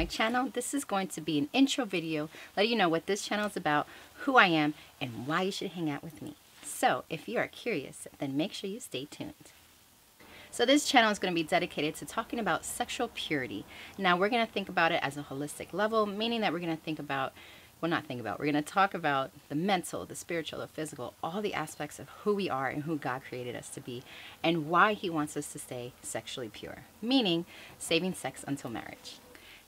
channel. This is going to be an intro video letting you know what this channel is about, who I am, and why you should hang out with me. So if you are curious, then make sure you stay tuned. So this channel is going to be dedicated to talking about sexual purity. Now we're going to think about it as a holistic level, meaning that we're going to think about, we're going to talk about the mental, the spiritual, the physical, all the aspects of who we are and who God created us to be, and why He wants us to stay sexually pure, meaning saving sex until marriage.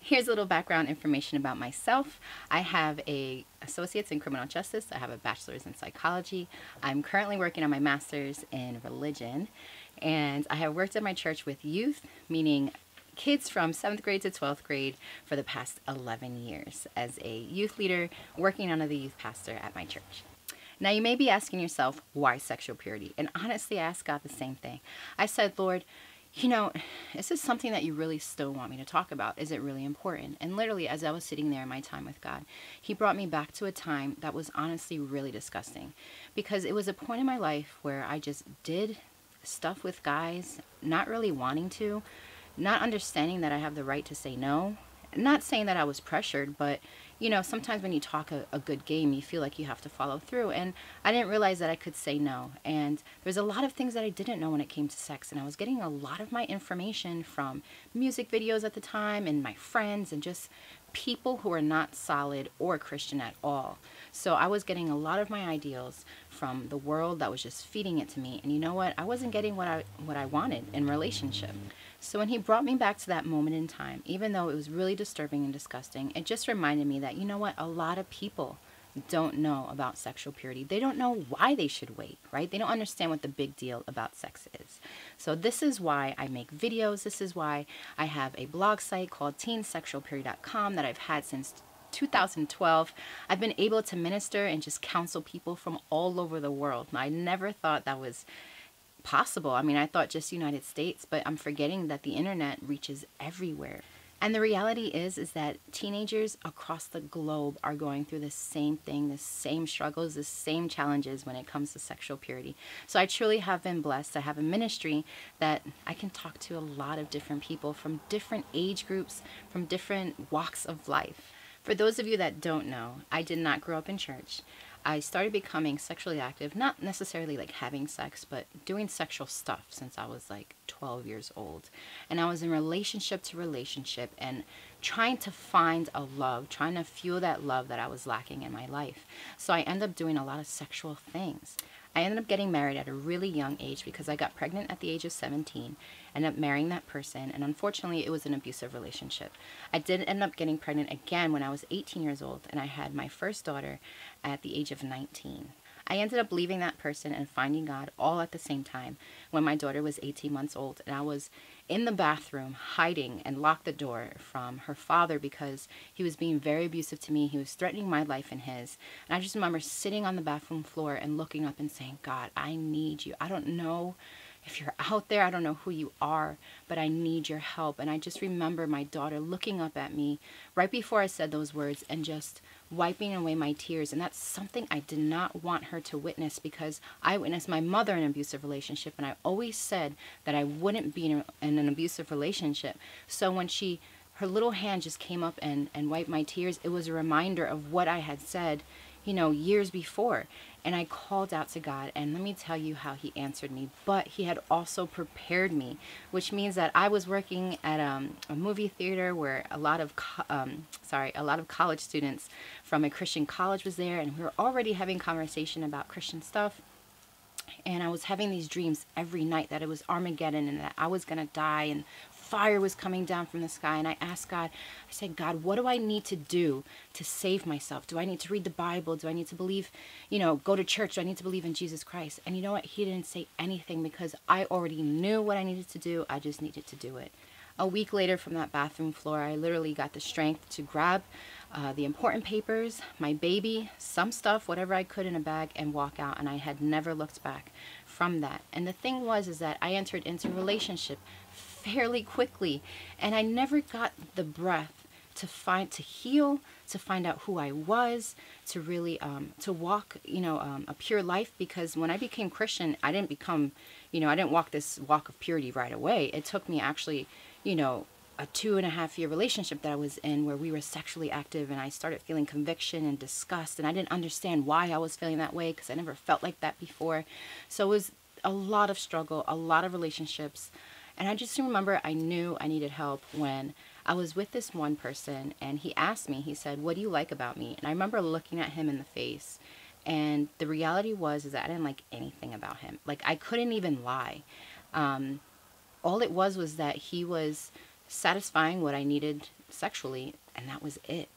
Here's a little background information about myself. I have an associate's in criminal justice. I have a bachelor's in psychology. I'm currently working on my master's in religion. And I have worked at my church with youth, meaning kids from 7th grade to 12th grade for the past 11 years as a youth leader working under the youth pastor at my church. Now you may be asking yourself, why sexual purity? And honestly, I asked God the same thing. I said, Lord, you know, is this something that you really still want me to talk about? Is it really important? And literally, as I was sitting there in my time with God, He brought me back to a time that was honestly really disgusting, because it was a point in my life where I just did stuff with guys, not really wanting to, not understanding that I have the right to say no. Not saying that I was pressured, but you know, sometimes when you talk a good game, you feel like you have to follow through. And I didn't realize that I could say no. And there's a lot of things that I didn't know when it came to sex. And I was getting a lot of my information from music videos at the time and my friends and just people who are not solid or Christian at all. So I was getting a lot of my ideals from the world that was just feeding it to me. And you know what? I wasn't getting what I wanted in relationship. So when He brought me back to that moment in time, even though it was really disturbing and disgusting, it just reminded me that, you know what, a lot of people don't know about sexual purity. They don't know why they should wait, right? They don't understand what the big deal about sex is. So this is why I make videos. This is why I have a blog site called teensexualpurity.com that I've had since 2012. I've been able to minister and just counsel people from all over the world. I never thought that was possible. I mean, I thought just United States, but I'm forgetting that the internet reaches everywhere. And the reality is that teenagers across the globe are going through the same thing, the same struggles, the same challenges when it comes to sexual purity. So I truly have been blessed to have a ministry that I can talk to a lot of different people from different age groups, from different walks of life. For those of you that don't know, I did not grow up in church. I started becoming sexually active, not necessarily like having sex, but doing sexual stuff since I was like 12 years old. And I was in relationship to relationship and trying to find a love, trying to fuel that love that I was lacking in my life. So I ended up doing a lot of sexual things. I ended up getting married at a really young age because I got pregnant at the age of 17, ended up marrying that person, and unfortunately it was an abusive relationship. I did end up getting pregnant again when I was 18 years old, and I had my first daughter at the age of 19. I ended up leaving that person and finding God all at the same time when my daughter was 18 months old, and I was in the bathroom hiding and locked the door from her father because he was being very abusive to me. He was threatening my life and his. And I just remember sitting on the bathroom floor and looking up and saying, God, I need you. I don't know if you're out there, I don't know who you are, but I need your help. And I just remember my daughter looking up at me right before I said those words and just wiping away my tears. And that's something I did not want her to witness, because I witnessed my mother in an abusive relationship, and I always said that I wouldn't be in an abusive relationship. So when her little hand just came up and wiped my tears, it was a reminder of what I had said, you know, years before. And I called out to God, and let me tell you how He answered me. But He had also prepared me, which means that I was working at a movie theater where a lot of college students from a Christian college was there, and we were already having conversation about Christian stuff. And I was having these dreams every night that it was Armageddon and that I was going to die and fire was coming down from the sky. And I asked God, I said, God, what do I need to do to save myself? Do I need to read the Bible? Do I need to believe, you know, go to church? Do I need to believe in Jesus Christ? And you know what? He didn't say anything because I already knew what I needed to do. I just needed to do it. A week later from that bathroom floor, I literally got the strength to grab the important papers, my baby, some stuff, whatever I could in a bag, and walk out. And I had never looked back from that. And the thing was that I entered into a relationship fairly quickly, and I never got the breath to heal, to find out who I was, to really to walk, you know, a pure life. Because when I became Christian, I didn't become, you know, I didn't walk this walk of purity right away. It took me actually, you know, a 2.5-year relationship that I was in where we were sexually active, and I started feeling conviction and disgust, and I didn't understand why I was feeling that way because I never felt like that before. So it was a lot of struggle, a lot of relationships, and I just remember I knew I needed help when I was with this one person, and he asked me, he said, "What do you like about me?" And I remember looking at him in the face, and the reality was is that I didn't like anything about him. Like, I couldn't even lie. All it was that he was satisfying what I needed sexually, and that was it.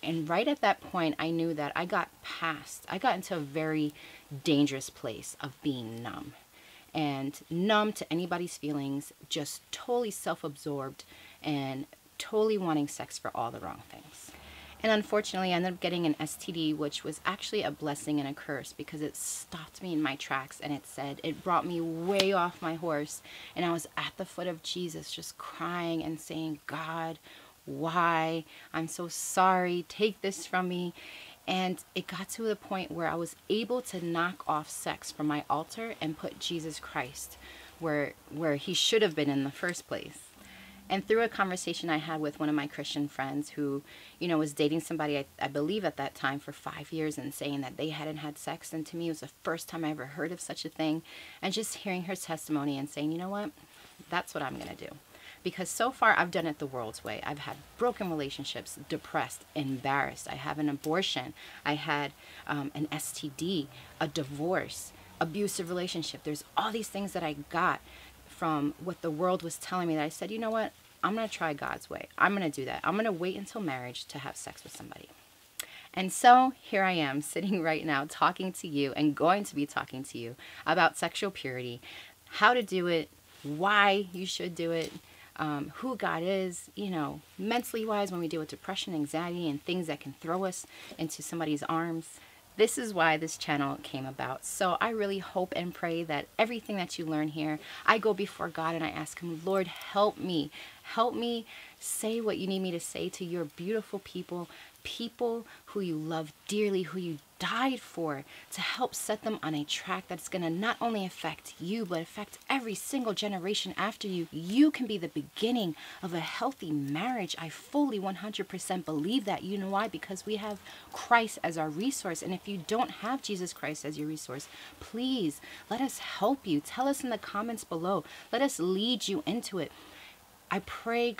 And right at that point, I knew that I got into a very dangerous place of being numb. And numb to anybody's feelings, just totally self-absorbed and totally wanting sex for all the wrong things. And unfortunately, I ended up getting an STD, which was actually a blessing and a curse because it stopped me in my tracks, and it brought me way off my horse. And I was at the foot of Jesus just crying and saying, "God, why? I'm so sorry. Take this from me." And it got to the point where I was able to knock off sex from my altar and put Jesus Christ where he should have been in the first place. And through a conversation I had with one of my Christian friends who, was dating somebody, I believe at that time, for 5 years, and saying that they hadn't had sex. And to me, it was the first time I ever heard of such a thing. And just hearing her testimony and saying, you know what, that's what I'm going to do. Because so far I've done it the world's way. I've had broken relationships, depressed, embarrassed. I have an abortion. I had an STD, a divorce, abusive relationship. There's all these things that I got from what the world was telling me that I said, you know what, I'm going to try God's way. I'm going to do that. I'm going to wait until marriage to have sex with somebody. And so here I am sitting right now talking to you and going to be talking to you about sexual purity, how to do it, why you should do it, who God is, mentally wise when we deal with depression, anxiety, and things that can throw us into somebody's arms. This is why this channel came about. So I really hope and pray that everything that you learn here, I go before God and I ask him, Lord, help me. Help me say what you need me to say to your beautiful people, people who you love dearly, who you died for, to help set them on a track that's going to not only affect you, but affect every single generation after you. You can be the beginning of a healthy marriage. I fully 100% believe that. You know why? Because we have Christ as our resource. And if you don't have Jesus Christ as your resource, please let us help you. Tell us in the comments below. Let us lead you into it. I pray,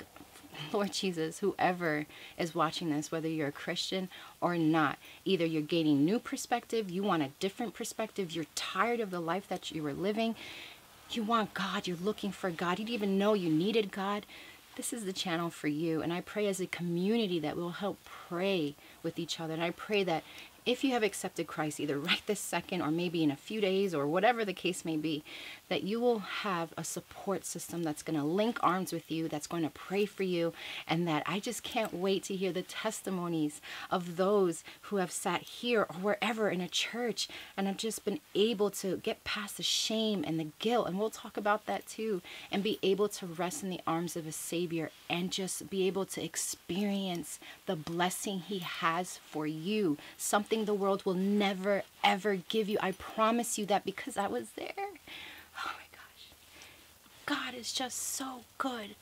Lord Jesus, whoever is watching this, whether you're a Christian or not, either you're gaining new perspective, you want a different perspective, you're tired of the life that you were living, you want God, you're looking for God, you didn't even know you needed God, this is the channel for you. And I pray as a community that we'll help pray with each other. And I pray that if you have accepted Christ, either right this second or maybe in a few days or whatever the case may be, that you will have a support system that's going to link arms with you, that's going to pray for you, and that I just can't wait to hear the testimonies of those who have sat here or wherever in a church and have just been able to get past the shame and the guilt, and we'll talk about that too, and be able to rest in the arms of a Savior and just be able to experience the blessing He has for you, something the world will never ever give you. I promise you that, because I was there. Oh my gosh. God is just so good.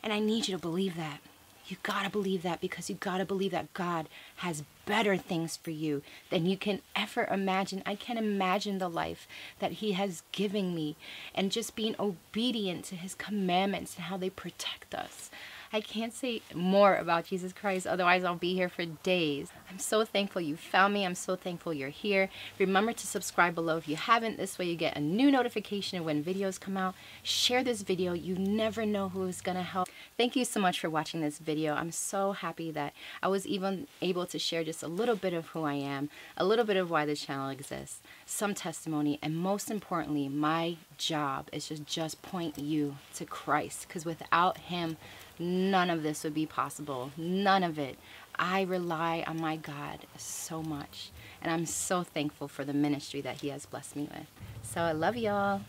And I need you to believe that. You gotta believe that, because you gotta believe that God has better things for you than you can ever imagine. I can't imagine the life that He has given me, and just being obedient to His commandments and how they protect us. I can't say more about Jesus Christ, otherwise I'll be here for days. I'm so thankful you found me. I'm so thankful you're here. Remember to subscribe below if you haven't. This way you get a new notification of when videos come out. Share this video. You never know who is going to help. Thank you so much for watching this video. I'm so happy that I was even able to share just a little bit of who I am, a little bit of why this channel exists, some testimony, and most importantly, my job is to just point you to Christ, because without Him, none of this would be possible. None of it. I rely on my God so much. And I'm so thankful for the ministry that He has blessed me with. So I love y'all.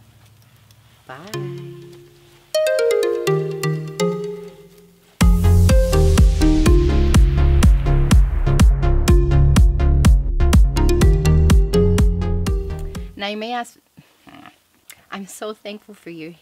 Bye. Now you may ask, I'm so thankful for you.